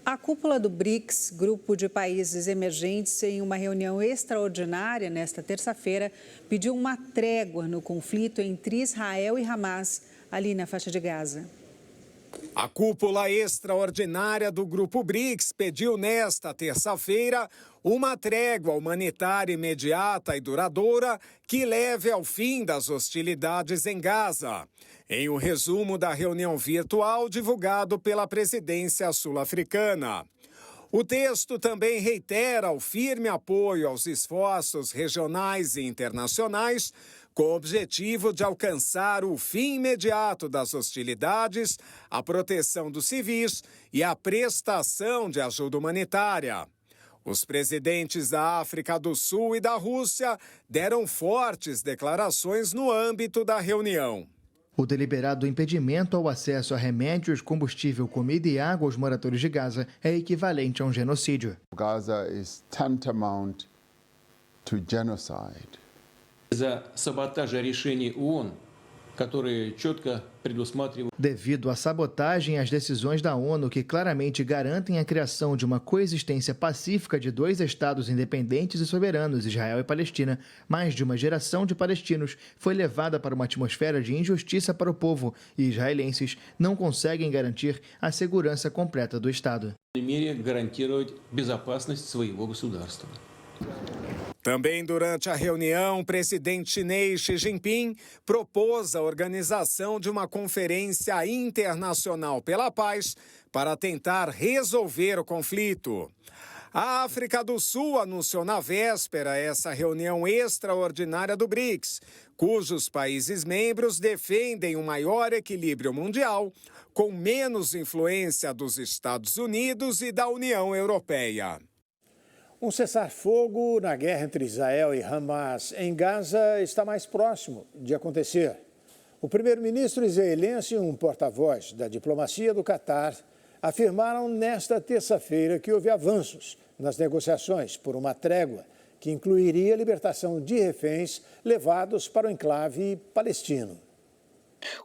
A cúpula do BRICS, grupo de países emergentes, em uma reunião extraordinária nesta terça-feira, pediu uma trégua no conflito entre Israel e Hamas, ali na faixa de Gaza. A cúpula extraordinária do Grupo BRICS pediu nesta terça-feira uma trégua humanitária imediata e duradoura que leve ao fim das hostilidades em Gaza. Em um resumo da reunião virtual divulgado pela presidência sul-africana. O texto também reitera o firme apoio aos esforços regionais e internacionais com o objetivo de alcançar o fim imediato das hostilidades, a proteção dos civis e a prestação de ajuda humanitária. Os presidentes da África do Sul e da Rússia deram fortes declarações no âmbito da reunião. O deliberado impedimento ao acesso a remédios, combustível, comida e água aos moradores de Gaza é equivalente a um genocídio. Gaza is tantamount to genocide. За саботажа решений ООН, которые четко предусматривают. Devido à sabotagem às decisões da ONU que claramente garantem a criação de uma coexistência pacífica de dois estados independentes e soberanos, Israel e Palestina, mais de uma geração de palestinos foi levada para uma atmosfera de injustiça para o povo e israelenses não conseguem garantir a segurança completa do Estado. Гарантировать безопасность своего государства. Também durante a reunião, o presidente chinês Xi Jinping propôs a organização de uma conferência internacional pela paz para tentar resolver o conflito. A África do Sul anunciou na véspera essa reunião extraordinária do BRICS, cujos países membros defendem um maior equilíbrio mundial, com menos influência dos Estados Unidos e da União Europeia. Um cessar-fogo na guerra entre Israel e Hamas em Gaza está mais próximo de acontecer. O primeiro-ministro israelense e um porta-voz da diplomacia do Catar afirmaram nesta terça-feira que houve avanços nas negociações por uma trégua que incluiria a libertação de reféns levados para o enclave palestino.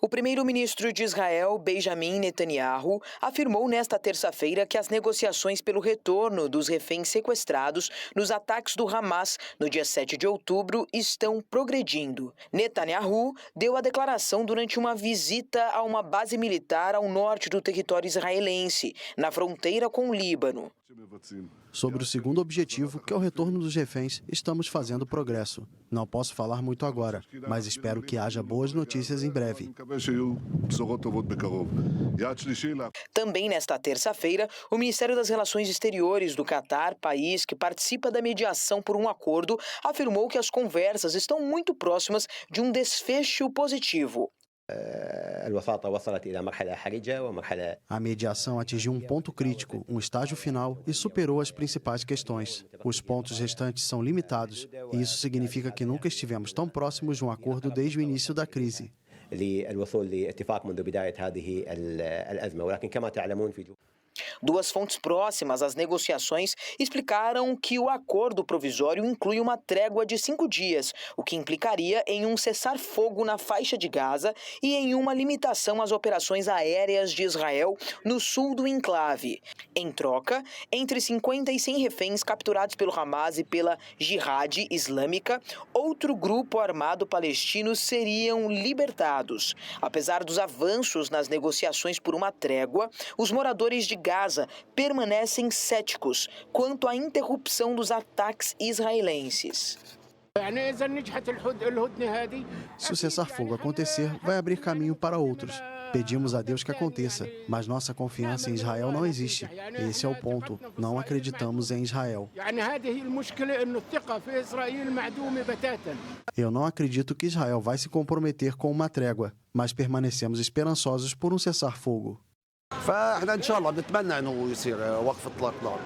O primeiro-ministro de Israel, Benjamin Netanyahu, afirmou nesta terça-feira que as negociações pelo retorno dos reféns sequestrados nos ataques do Hamas no dia 7 de outubro estão progredindo. Netanyahu deu a declaração durante uma visita a uma base militar ao norte do território israelense, na fronteira com o Líbano. Sobre o segundo objetivo, que é o retorno dos reféns, estamos fazendo progresso. Não posso falar muito agora, mas espero que haja boas notícias em breve. Também nesta terça-feira, o Ministério das Relações Exteriores do Catar, país que participa da mediação por um acordo, afirmou que as conversas estão muito próximas de um desfecho positivo. A mediação atingiu um ponto crítico, um estágio final e superou as principais questões. Os pontos restantes são limitados e isso significa que nunca estivemos tão próximos de um acordo desde o início da crise. Duas fontes próximas às negociações explicaram que o acordo provisório inclui uma trégua de 5 dias, o que implicaria em um cessar-fogo na faixa de Gaza e em uma limitação às operações aéreas de Israel no sul do enclave. Em troca, entre 50 e 100 reféns capturados pelo Hamas e pela Jihad Islâmica, outro grupo armado palestino, seriam libertados. Apesar dos avanços nas negociações por uma trégua, os moradores de Gaza permanecem céticos quanto à interrupção dos ataques israelenses. Se o cessar-fogo acontecer, vai abrir caminho para outros. Pedimos a Deus que aconteça, mas nossa confiança em Israel não existe. Esse é o ponto. Não acreditamos em Israel. Eu não acredito que Israel vai se comprometer com uma trégua, mas permanecemos esperançosos por um cessar-fogo. فاحنا ان شاء الله بنتمنى انه يصير وقف اطلاق نار.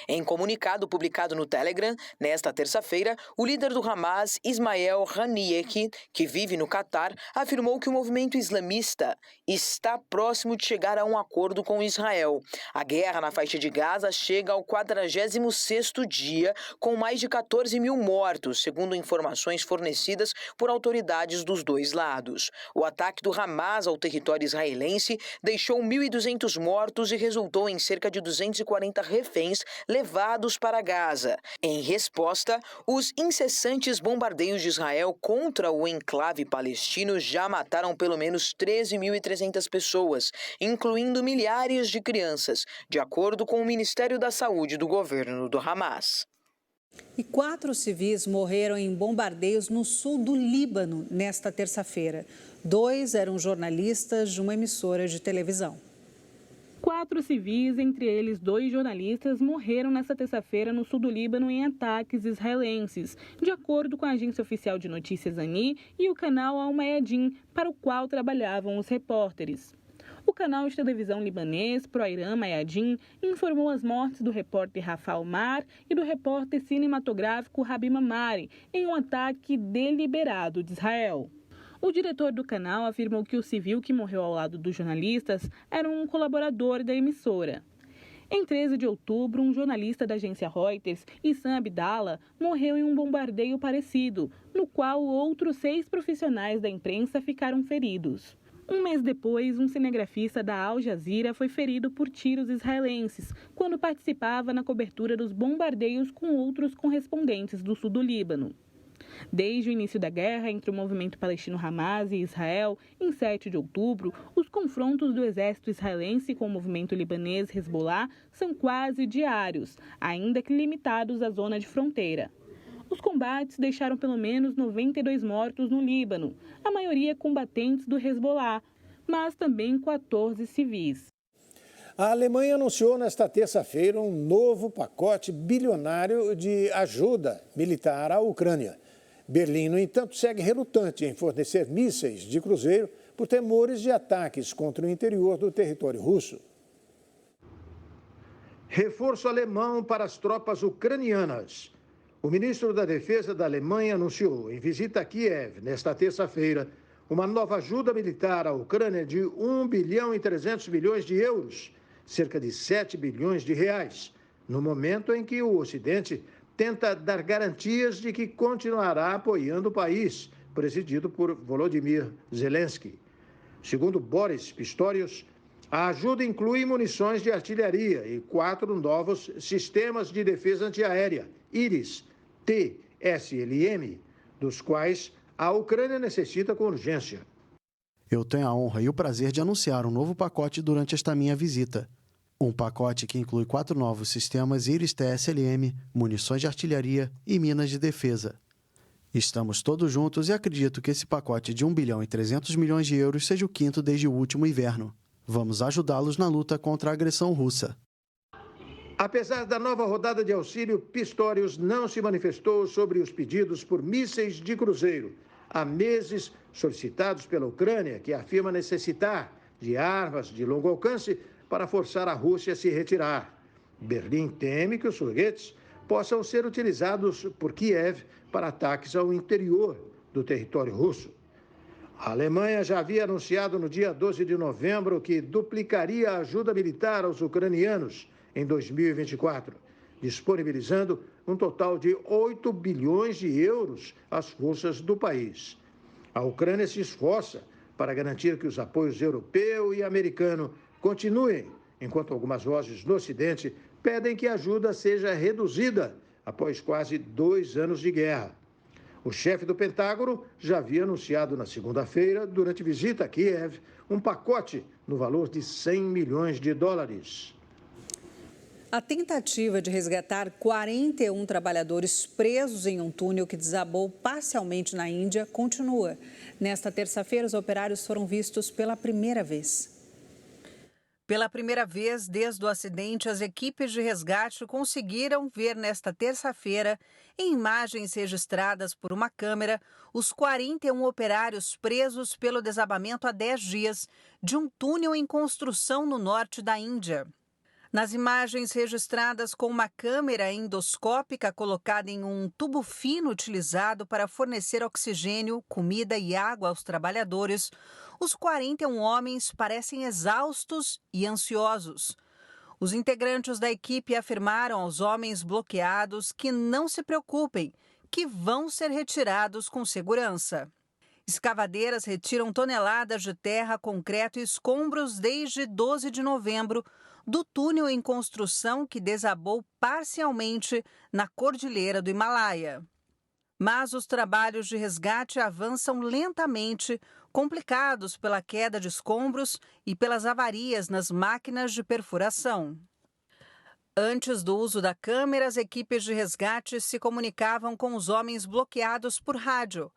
Em comunicado publicado no Telegram, nesta terça-feira, o líder do Hamas, Ismael Haniyeh, que vive no Catar, afirmou que o movimento islamista está próximo de chegar a um acordo com Israel. A guerra na faixa de Gaza chega ao 46º dia, com mais de 14 mil mortos, segundo informações fornecidas por autoridades dos dois lados. O ataque do Hamas ao território israelense deixou 1.200 mortos e resultou em cerca de 240 reféns levados para Gaza. Em resposta, os incessantes bombardeios de Israel contra o enclave palestino já mataram pelo menos 13.300 pessoas, incluindo milhares de crianças, de acordo com o Ministério da Saúde do governo do Hamas. E 4 civis morreram em bombardeios no sul do Líbano nesta terça-feira. 2 eram jornalistas de uma emissora de televisão. 4 civis, entre eles 2 jornalistas, morreram nesta terça-feira no sul do Líbano em ataques israelenses, de acordo com a agência oficial de notícias ANI e o canal Al Mayadeen, para o qual trabalhavam os repórteres. O canal de televisão libanês Pro-Iran Mayadeen informou as mortes do repórter Rafa Omar e do repórter cinematográfico Habib Mamari em um ataque deliberado de Israel. O diretor do canal afirmou que o civil que morreu ao lado dos jornalistas era um colaborador da emissora. Em 13 de outubro, um jornalista da agência Reuters, Issam Abdallah, morreu em um bombardeio parecido, no qual outros 6 profissionais da imprensa ficaram feridos. Um mês depois, um cinegrafista da Al Jazeera foi ferido por tiros israelenses, quando participava na cobertura dos bombardeios com outros correspondentes do sul do Líbano. Desde o início da guerra entre o movimento palestino Hamas e Israel, em 7 de outubro, os confrontos do exército israelense com o movimento libanês Hezbollah são quase diários, ainda que limitados à zona de fronteira. Os combates deixaram pelo menos 92 mortos no Líbano, a maioria combatentes do Hezbollah, mas também 14 civis. A Alemanha anunciou nesta terça-feira um novo pacote bilionário de ajuda militar à Ucrânia. Berlim, no entanto, segue relutante em fornecer mísseis de cruzeiro por temores de ataques contra o interior do território russo. Reforço alemão para as tropas ucranianas. O ministro da Defesa da Alemanha anunciou, em visita a Kiev, nesta terça-feira, uma nova ajuda militar à Ucrânia de 1 bilhão e 300 milhões de euros, cerca de 7 bilhões de reais, no momento em que o Ocidente tenta dar garantias de que continuará apoiando o país, presidido por Volodymyr Zelensky. Segundo Boris Pistorius, a ajuda inclui munições de artilharia e 4 novos sistemas de defesa antiaérea, Iris, TSLM, dos quais a Ucrânia necessita com urgência. Eu tenho a honra e o prazer de anunciar um novo pacote durante esta minha visita. Um pacote que inclui 4 novos sistemas Iris TSLM, munições de artilharia e minas de defesa. Estamos todos juntos e acredito que esse pacote de 1 bilhão e 300 milhões de euros seja o 5º desde o último inverno. Vamos ajudá-los na luta contra a agressão russa. Apesar da nova rodada de auxílio, Pistorius não se manifestou sobre os pedidos por mísseis de cruzeiro, há meses solicitados pela Ucrânia, que afirma necessitar de armas de longo alcance para forçar a Rússia a se retirar. Berlim teme que os foguetes possam ser utilizados por Kiev para ataques ao interior do território russo. A Alemanha já havia anunciado no dia 12 de novembro que duplicaria a ajuda militar aos ucranianos em 2024, disponibilizando um total de 8 bilhões de euros às forças do país. A Ucrânia se esforça para garantir que os apoios europeu e americano continuem, enquanto algumas vozes no Ocidente pedem que a ajuda seja reduzida após quase 2 anos de guerra. O chefe do Pentágono já havia anunciado na segunda-feira, durante visita a Kiev, um pacote no valor de 100 milhões de dólares. A tentativa de resgatar 41 trabalhadores presos em um túnel que desabou parcialmente na Índia continua. Nesta terça-feira, os operários foram vistos pela primeira vez. Pela primeira vez desde o acidente, as equipes de resgate conseguiram ver nesta terça-feira, em imagens registradas por uma câmera, os 41 operários presos pelo desabamento há 10 dias de um túnel em construção no norte da Índia. Nas imagens registradas com uma câmera endoscópica colocada em um tubo fino utilizado para fornecer oxigênio, comida e água aos trabalhadores, os 41 homens parecem exaustos e ansiosos. Os integrantes da equipe afirmaram aos homens bloqueados que não se preocupem, que vão ser retirados com segurança. Escavadeiras retiram toneladas de terra, concreto e escombros desde 12 de novembro do túnel em construção que desabou parcialmente na Cordilheira do Himalaia. Mas os trabalhos de resgate avançam lentamente, complicados pela queda de escombros e pelas avarias nas máquinas de perfuração. Antes do uso da câmera, as equipes de resgate se comunicavam com os homens bloqueados por rádio.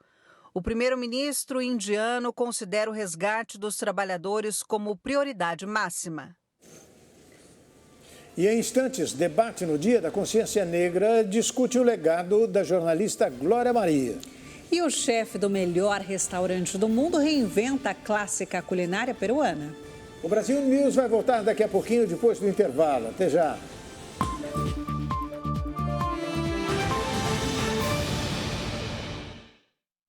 O primeiro-ministro indiano considera o resgate dos trabalhadores como prioridade máxima. E em instantes, debate no Dia da Consciência Negra discute o legado da jornalista Glória Maria. E o chefe do melhor restaurante do mundo reinventa a clássica culinária peruana. O Brasil News vai voltar daqui a pouquinho, depois do intervalo. Até já.